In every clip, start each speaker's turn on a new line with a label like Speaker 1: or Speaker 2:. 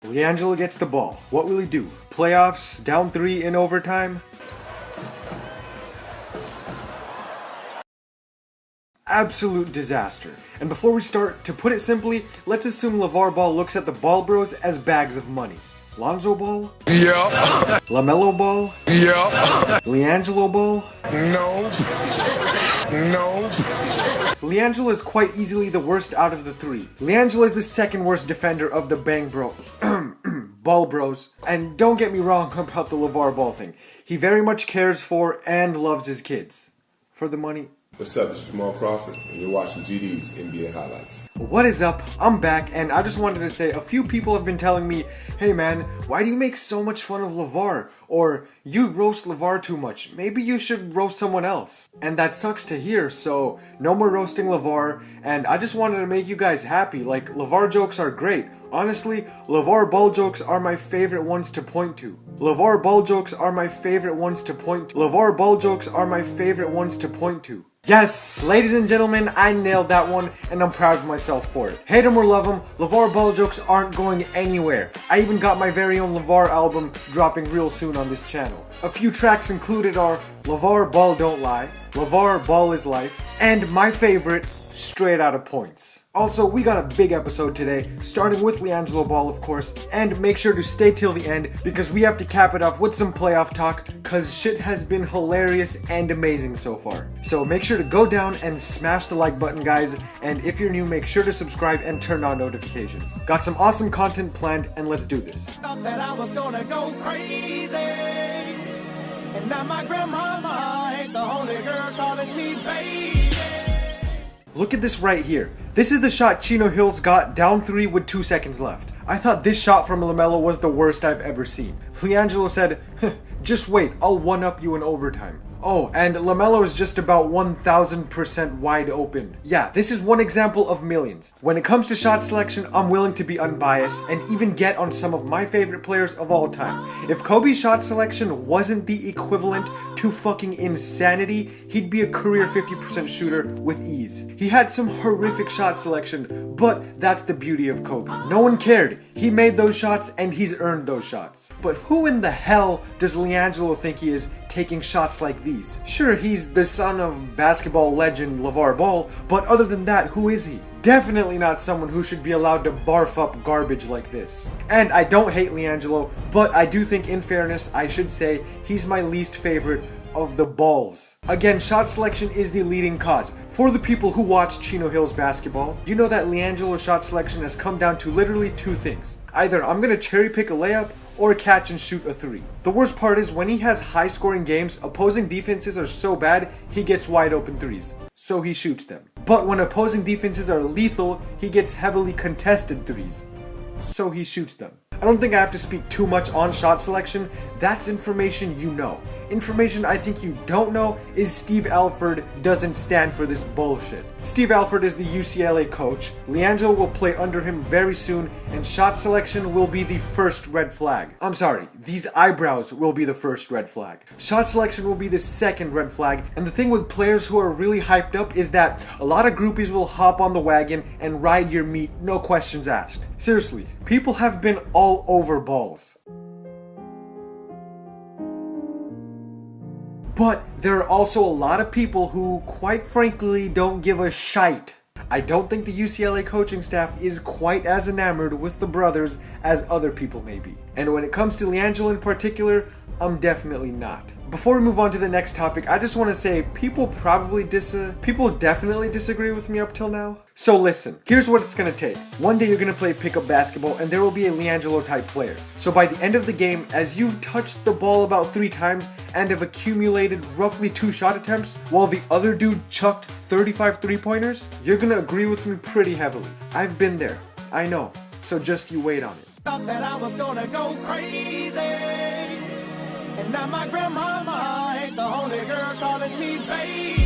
Speaker 1: LiAngelo gets the ball. What will he do? Playoffs, down 3 in overtime? Absolute disaster. And before we start, to put it simply, let's assume LeVar Ball looks at the Ball Bros as bags of money. Lonzo Ball?
Speaker 2: Yeah.
Speaker 1: LaMelo Ball?
Speaker 2: Yeah.
Speaker 1: LiAngelo Ball?
Speaker 2: No. No.
Speaker 1: LiAngelo is quite easily the worst out of the three. LiAngelo is the second worst defender of the Bang Bros. Ball Bros. And don't get me wrong about the LeVar Ball thing. He very much cares for and loves his kids. For the money.
Speaker 3: What's up, it's Jamal Crawford, and you're watching GD's NBA Highlights.
Speaker 1: What is up? I'm back, and I just wanted to say a few people have been telling me, hey man, why do you make so much fun of LeVar? Or, you roast LeVar too much, maybe you should roast someone else. And that sucks to hear, so no more roasting LeVar, and I just wanted to make you guys happy. Like, LeVar jokes are great. Honestly, LeVar Ball jokes are my favorite ones to point to. LeVar Ball jokes are my favorite ones to point to. LeVar Ball jokes are my favorite ones to point to. Yes, ladies and gentlemen, I nailed that one, and I'm proud of myself for it. Hate him or love him, LeVar Ball jokes aren't going anywhere. I even got my very own LeVar album dropping real soon on this channel. A few tracks included are LeVar Ball Don't Lie, LeVar Ball Is Life, and my favorite, Straight Outta Points. Also, we got a big episode today, starting with LiAngelo Ball, of course, and make sure to stay till the end because we have to cap it off with some playoff talk, cause shit has been hilarious and amazing so far. So make sure to go down and smash the like button, guys, and if you're new, make sure to subscribe and turn on notifications. Got some awesome content planned, and let's do this.
Speaker 4: Thought that I was gonna go crazy, and now my grandmama ain't the only girl calling me baby.
Speaker 1: Look at this right here. This is the shot Chino Hills got down 3 with 2 seconds left. I thought this shot from LaMelo was the worst I've ever seen. LiAngelo said, just wait, I'll one-up you in overtime. Oh, and LaMelo is just about 1000% wide open. Yeah, this is one example of millions. When it comes to shot selection, I'm willing to be unbiased and even get on some of my favorite players of all time. If Kobe's shot selection wasn't the equivalent to fucking insanity, he'd be a career 50% shooter with ease. He had some horrific shot selection, but that's the beauty of Kobe. No one cared. He made those shots and he's earned those shots. But who in the hell does LiAngelo think he is taking shots like these? Sure, he's the son of basketball legend LeVar Ball, but other than that, who is he? Definitely not someone who should be allowed to barf up garbage like this. And I don't hate LiAngelo, but I do think in fairness, I should say he's my least favorite of the balls. Again, shot selection is the leading cause. For the people who watch Chino Hills basketball, you know that LiAngelo's shot selection has come down to literally two things. Either I'm gonna cherry pick a layup, or catch and shoot a 3. The worst part is when he has high scoring games, opposing defenses are so bad, he gets wide open 3s. So he shoots them. But when opposing defenses are lethal, he gets heavily contested 3s. So he shoots them. I don't think I have to speak too much on shot selection. That's information you know. Information I think you don't know is Steve Alford doesn't stand for this bullshit. Steve Alford is the UCLA coach. LiAngelo will play under him very soon, and shot selection will be the first red flag. I'm sorry, these eyebrows will be the first red flag. Shot selection will be the second red flag, and the thing with players who are really hyped up is that a lot of groupies will hop on the wagon and ride your meat, no questions asked. Seriously, people have been all over balls. But there are also a lot of people who, quite frankly, don't give a shite. I don't think the UCLA coaching staff is quite as enamored with the brothers as other people may be. And when it comes to LiAngelo in particular, I'm definitely not. Before we move on to the next topic, I just want to say people definitely disagree with me up till now. So listen, here's what it's gonna take. One day you're gonna play pickup basketball and there will be a LiAngelo type player. So by the end of the game, as you've touched the ball about 3 times and have accumulated roughly 2 shot attempts, while the other dude chucked 35 3-pointers, you're gonna agree with me pretty heavily. I've been there, I know, so just you wait on it.
Speaker 4: Thought that I was gonna go crazy, and now my grandmama ain't the only girl calling me baby.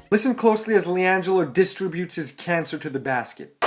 Speaker 1: Listen closely as LiAngelo distributes his cancer to the basket.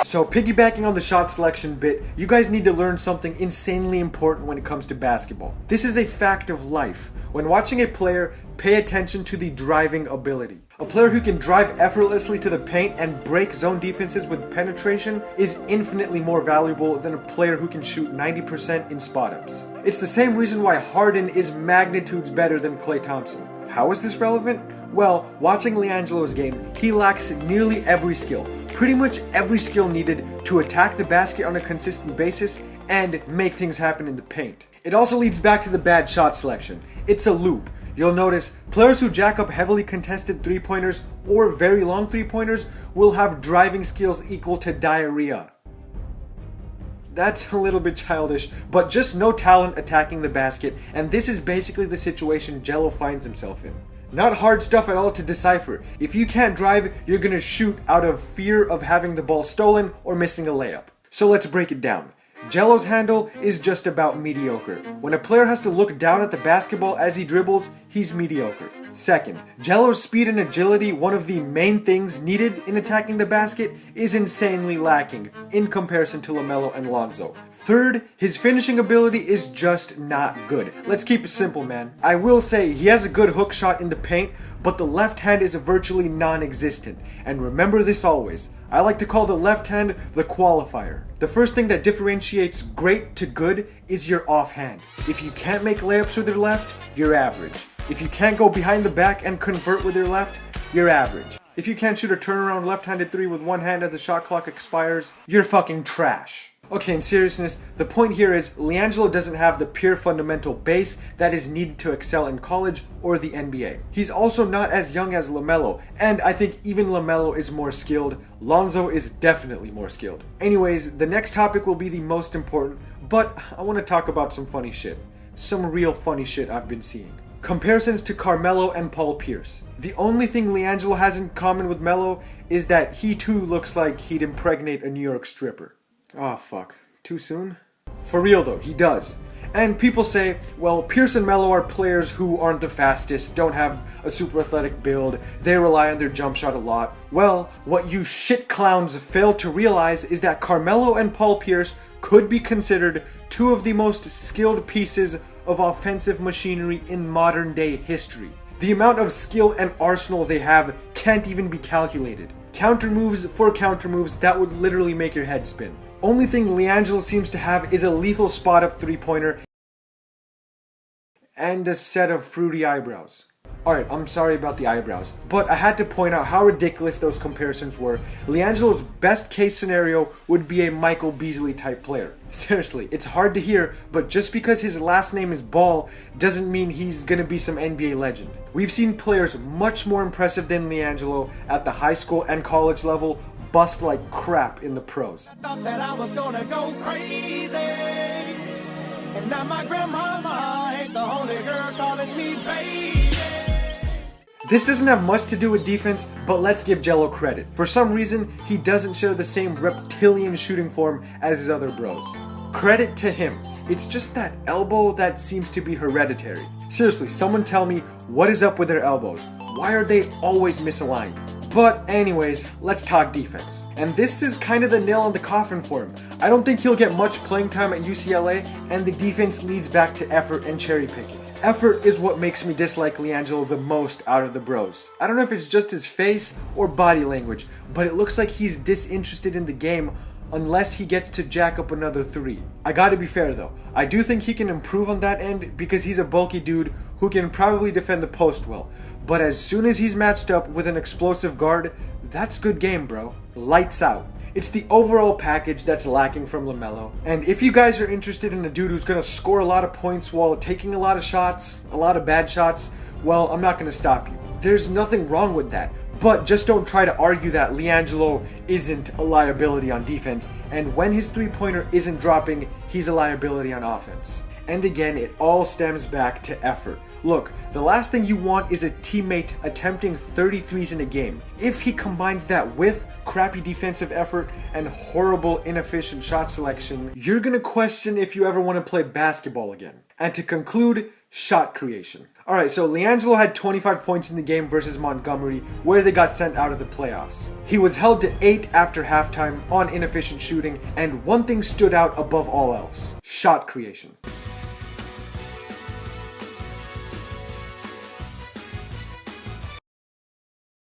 Speaker 1: So piggybacking on the shot selection bit, you guys need to learn something insanely important when it comes to basketball. This is a fact of life. When watching a player, pay attention to the driving ability. A player who can drive effortlessly to the paint and break zone defenses with penetration is infinitely more valuable than a player who can shoot 90% in spot-ups. It's the same reason why Harden is magnitudes better than Klay Thompson. How is this relevant? Well, watching LiAngelo's game, he lacks nearly every skill. Pretty much every skill needed to attack the basket on a consistent basis and make things happen in the paint. It also leads back to the bad shot selection. It's a loop. You'll notice players who jack up heavily contested three-pointers or very long three-pointers will have driving skills equal to diarrhea. That's a little bit childish, but just no talent attacking the basket, and this is basically the situation Jello finds himself in. Not hard stuff at all to decipher. If you can't drive, you're gonna shoot out of fear of having the ball stolen or missing a layup. So let's break it down. Jello's handle is just about mediocre. When a player has to look down at the basketball as he dribbles, he's mediocre. Second, Jello's speed and agility, one of the main things needed in attacking the basket, is insanely lacking in comparison to LaMelo and Lonzo. Third, his finishing ability is just not good. Let's keep it simple, man. I will say he has a good hook shot in the paint, but the left hand is virtually non-existent. And remember this always. I like to call the left hand the qualifier. The first thing that differentiates great to good is your offhand. If you can't make layups with your left, you're average. If you can't go behind the back and convert with your left, you're average. If you can't shoot a turnaround left-handed three with one hand as the shot clock expires, you're fucking trash. Okay, in seriousness, the point here is LiAngelo doesn't have the pure fundamental base that is needed to excel in college or the NBA. He's also not as young as LaMelo, and I think even LaMelo is more skilled. Lonzo is definitely more skilled. Anyways, the next topic will be the most important, but I want to talk about some funny shit. Some real funny shit I've been seeing. Comparisons to Carmelo and Paul Pierce. The only thing LiAngelo has in common with Melo is that he too looks like he'd impregnate a New York stripper. Oh fuck, too soon? For real though, he does. And people say, well, Pierce and Melo are players who aren't the fastest, don't have a super athletic build, they rely on their jump shot a lot. Well, what you shit clowns fail to realize is that Carmelo and Paul Pierce could be considered two of the most skilled pieces of offensive machinery in modern day history. The amount of skill and arsenal they have can't even be calculated. Counter moves for counter moves that would literally make your head spin. Only thing LiAngelo seems to have is a lethal spot-up three-pointer and a set of fruity eyebrows. Alright, I'm sorry about the eyebrows, but I had to point out how ridiculous those comparisons were. LiAngelo's best case scenario would be a Michael Beasley type player. Seriously, it's hard to hear, but just because his last name is Ball doesn't mean he's gonna be some NBA legend. We've seen players much more impressive than LiAngelo at the high school and college level bust like crap in the pros.
Speaker 4: Thought that I was gonna go crazy, and now my grandmama ain't the only girl calling me baby.
Speaker 1: This doesn't have much to do with defense, but let's give Jello credit. For some reason, he doesn't share the same reptilian shooting form as his other bros. Credit to him. It's just that elbow that seems to be hereditary. Seriously, someone tell me what is up with their elbows. Why are they always misaligned? But anyways, let's talk defense. And this is kind of the nail on the coffin for him. I don't think he'll get much playing time at UCLA, and the defense leads back to effort and cherry picking. Effort is what makes me dislike LiAngelo the most out of the bros. I don't know if it's just his face or body language, but it looks like he's disinterested in the game unless he gets to jack up another three. I gotta be fair though, I do think he can improve on that end because he's a bulky dude who can probably defend the post well. But as soon as he's matched up with an explosive guard, that's good game, bro. Lights out. It's the overall package that's lacking from LaMelo. And if you guys are interested in a dude who's gonna score a lot of points while taking a lot of shots, a lot of bad shots, well, I'm not gonna stop you. There's nothing wrong with that. But just don't try to argue that LiAngelo isn't a liability on defense, and when his three-pointer isn't dropping, he's a liability on offense. And again, it all stems back to effort. Look, the last thing you want is a teammate attempting 33s in a game. If he combines that with crappy defensive effort and horrible, inefficient shot selection, you're gonna question if you ever want to play basketball again. And to conclude, shot creation. Alright, so LiAngelo had 25 points in the game versus Montgomery, where they got sent out of the playoffs. He was held to 8 after halftime on inefficient shooting, and one thing stood out above all else: shot creation.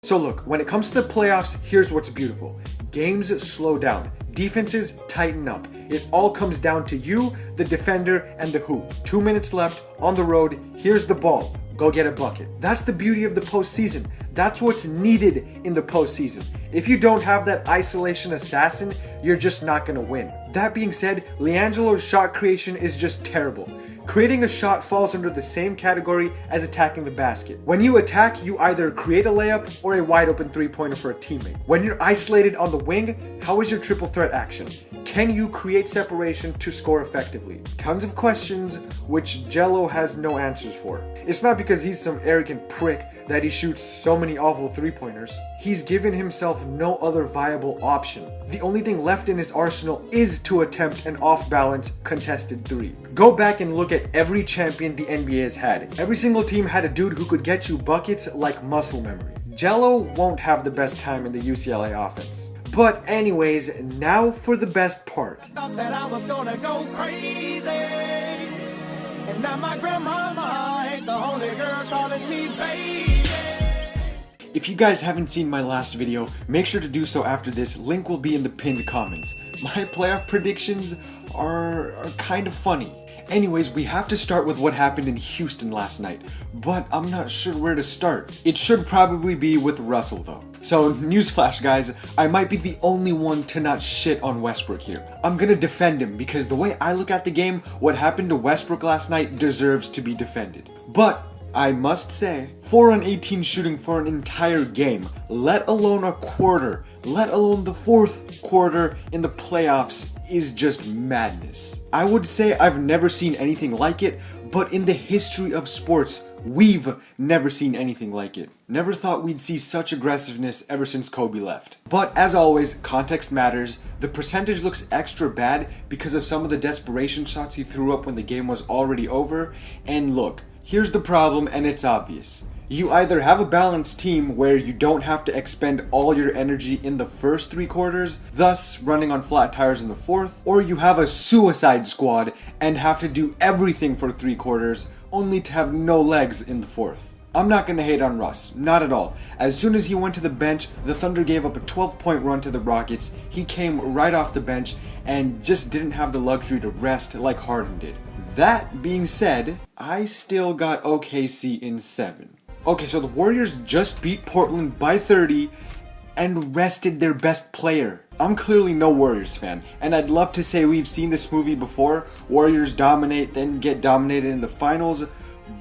Speaker 1: So look, when it comes to the playoffs, here's what's beautiful. Games slow down. Defenses tighten up. It all comes down to you, the defender, and the hoop. 2 minutes left, on the road, here's the ball. Go get a bucket. That's the beauty of the postseason. That's what's needed in the postseason. If you don't have that isolation assassin, you're just not gonna win. That being said, LiAngelo's shot creation is just terrible. Creating a shot falls under the same category as attacking the basket. When you attack, you either create a layup or a wide open three-pointer for a teammate. When you're isolated on the wing, how is your triple threat action? Can you create separation to score effectively? Tons of questions which Jello has no answers for. It's not because he's some arrogant prick that he shoots so many awful three-pointers. He's given himself no other viable option. The only thing left in his arsenal is to attempt an off-balance contested three. Go back and look at every champion the NBA has had. Every single team had a dude who could get you buckets like muscle memory. Jello won't have the best time in the UCLA offense. But anyways, now for the best part.
Speaker 4: Thought that I was gonna go crazy, and now my grandmama ain't the only girl calling me baby.
Speaker 1: If you guys haven't seen my last video, make sure to do so after this. Link will be in the pinned comments. My playoff predictions are kind of funny. Anyways, we have to start with what happened in Houston last night, but I'm not sure where to start. It should probably be with Russell though. So newsflash guys, I might be the only one to not shit on Westbrook here. I'm gonna defend him because the way I look at the game, what happened to Westbrook last night deserves to be defended. But I must say, 4 on 18 shooting for an entire game, let alone a quarter, let alone the fourth quarter in the playoffs, is just madness. I would say I've never seen anything like it, but in the history of sports, we've never seen anything like it. Never thought we'd see such aggressiveness ever since Kobe left. But as always, context matters. The percentage looks extra bad because of some of the desperation shots he threw up when the game was already over. And look, here's the problem, and it's obvious. You either have a balanced team where you don't have to expend all your energy in the first 3 quarters, thus running on flat tires in the fourth, or you have a suicide squad and have to do everything for 3 quarters, only to have no legs in the fourth. I'm not gonna hate on Russ, not at all. As soon as he went to the bench, the Thunder gave up a 12-point run to the Rockets. He came right off the bench and just didn't have the luxury to rest like Harden did. That being said, I still got OKC in 7. Okay, so the Warriors just beat Portland by 30 and rested their best player. I'm clearly no Warriors fan, and I'd love to say we've seen this movie before. Warriors dominate, then get dominated in the finals,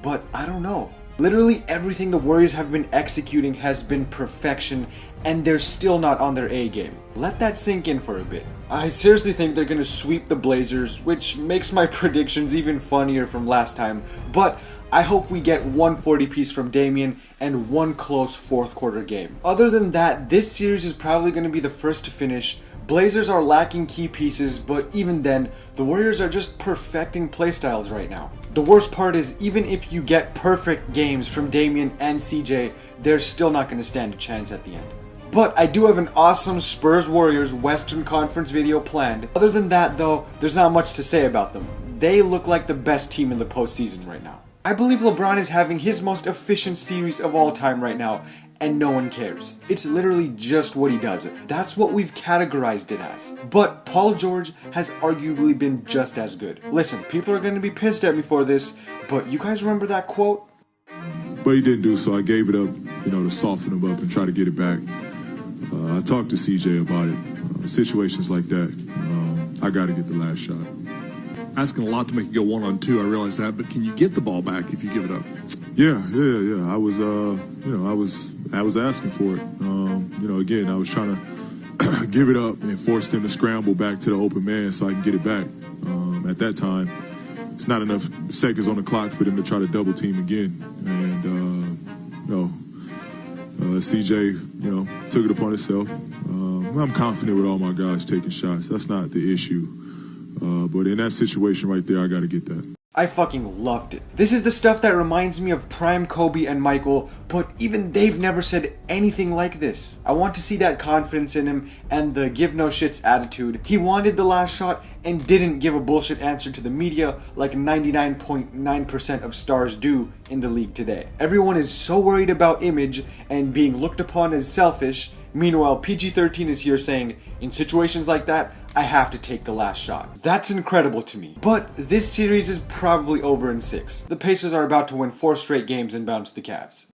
Speaker 1: but I don't know. Literally everything the Warriors have been executing has been perfection, and they're still not on their A game. Let that sink in for a bit. I seriously think they're gonna sweep the Blazers, which makes my predictions even funnier from last time, but I hope we get one 40-piece from Damian and one close fourth quarter game. Other than that, this series is probably gonna be the first to finish. Blazers are lacking key pieces, but even then, the Warriors are just perfecting playstyles right now. The worst part is, even if you get perfect games from Damian and CJ, they're still not gonna stand a chance at the end. But I do have an awesome Spurs-Warriors Western Conference video planned. Other than that though, there's not much to say about them. They look like the best team in the postseason right now. I believe LeBron is having his most efficient series of all time right now, and no one cares. It's literally just what he does. That's what we've categorized it as. But Paul George has arguably been just as good. Listen, people are gonna be pissed at me for this, but you guys remember that quote?
Speaker 5: But he didn't do so. I gave it up, to soften him up and try to get it back. I talked to CJ about it. Situations like that, I got to get the last shot.
Speaker 6: Asking a lot to make it go 1-on-2, I realize that, but can you get the ball back if you give it up?
Speaker 5: Yeah. I was, I was asking for it. Again, I was trying to give it up and force them to scramble back to the open man so I can get it back. At that time, it's not enough seconds on the clock for them to try to double team again. And, CJ, took it upon himself. I'm confident with all my guys taking shots. That's not the issue. But in that situation right there, I got to get that.
Speaker 1: I fucking loved it. This is the stuff that reminds me of prime Kobe and Michael, but even they've never said anything like this. I want to see that confidence in him and the give no shits attitude. He wanted the last shot and didn't give a bullshit answer to the media like 99.9% of stars do in the league today. Everyone is so worried about image and being looked upon as selfish. Meanwhile, PG-13 is here saying, in situations like that, I have to take the last shot. That's incredible to me. But this series is probably over in 6. The Pacers are about to win 4 straight games and bounce the Cavs.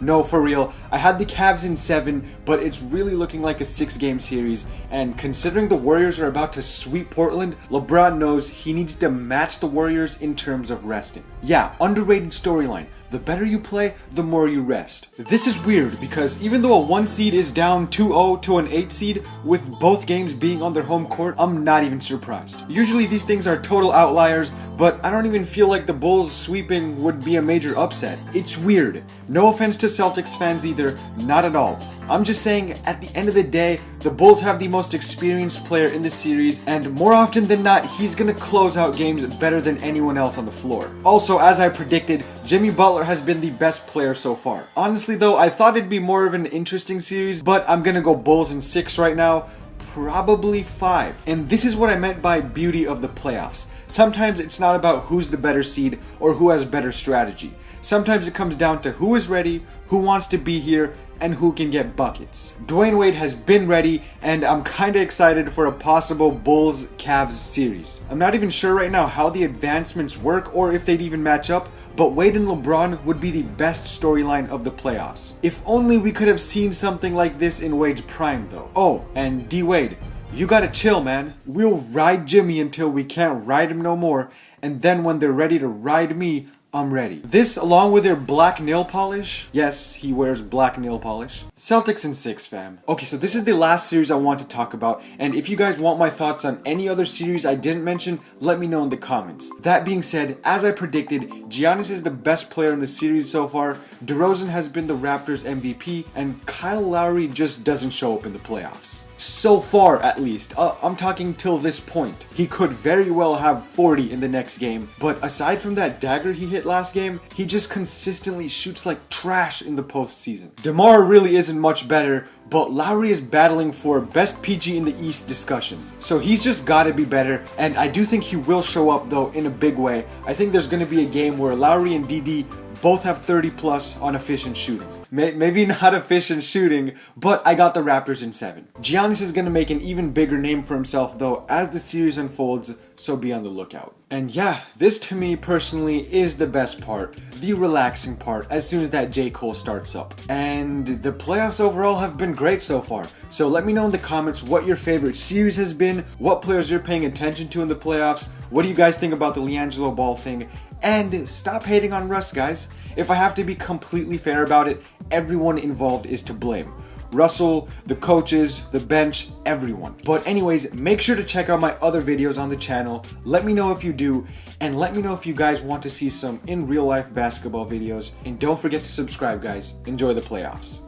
Speaker 1: No, for real, I had the Cavs in 7, but it's really looking like a 6-game series, and considering the Warriors are about to sweep Portland, LeBron knows he needs to match the Warriors in terms of resting. Yeah, underrated storyline. The better you play, the more you rest. This is weird because even though a 1 seed is down 2-0 to an 8 seed, with both games being on their home court, I'm not even surprised. Usually these things are total outliers, but I don't even feel like the Bulls sweeping would be a major upset. It's weird. No offense to Celtics fans either, not at all. I'm just saying, at the end of the day, the Bulls have the most experienced player in the series, and more often than not, he's gonna close out games better than anyone else on the floor. Also, as I predicted, Jimmy Butler has been the best player so far. Honestly though, I thought it'd be more of an interesting series, but I'm gonna go Bulls in 6 right now. Probably 5. And this is what I meant by beauty of the playoffs. Sometimes it's not about who's the better seed or who has better strategy. Sometimes it comes down to who is ready, who wants to be here, and who can get buckets. Dwayne Wade has been ready, and I'm kinda excited for a possible Bulls-Cavs series. I'm not even sure right now how the advancements work or if they'd even match up, but Wade and LeBron would be the best storyline of the playoffs. If only we could have seen something like this in Wade's prime though. Oh, and D-Wade, you gotta chill, man. We'll ride Jimmy until we can't ride him no more, and then when they're ready to ride me, I'm ready. This, along with their black nail polish. Yes, he wears black nail polish. Celtics in 6, fam. Okay, so this is the last series I want to talk about, and if you guys want my thoughts on any other series I didn't mention, let me know in the comments. That being said, as I predicted, Giannis is the best player in the series so far, DeRozan has been the Raptors MVP, and Kyle Lowry just doesn't show up in the playoffs. So far, at least. I'm talking till this point. He could very well have 40 in the next game, but aside from that dagger he hit last game, he just consistently shoots like trash in the postseason. DeMar really isn't much better, but Lowry is battling for best PG in the East discussions. So he's just gotta be better, and I do think he will show up though in a big way. I think there's gonna be a game where Lowry and DD both have 30 plus on efficient shooting. Maybe not efficient shooting, but I got the Raptors in 7. Giannis is gonna make an even bigger name for himself though as the series unfolds, so be on the lookout. And yeah, this to me personally is the best part, the relaxing part, as soon as that J. Cole starts up. And the playoffs overall have been great so far, so let me know in the comments what your favorite series has been, what players you're paying attention to in the playoffs, what do you guys think about the LiAngelo Ball thing, and stop hating on Russ, guys. If I have to be completely fair about it, everyone involved is to blame. Russell, the coaches, the bench, everyone. But anyways, make sure to check out my other videos on the channel. Let me know if you do, and let me know if you guys want to see some in real life basketball videos. And don't forget to subscribe, guys. Enjoy the playoffs.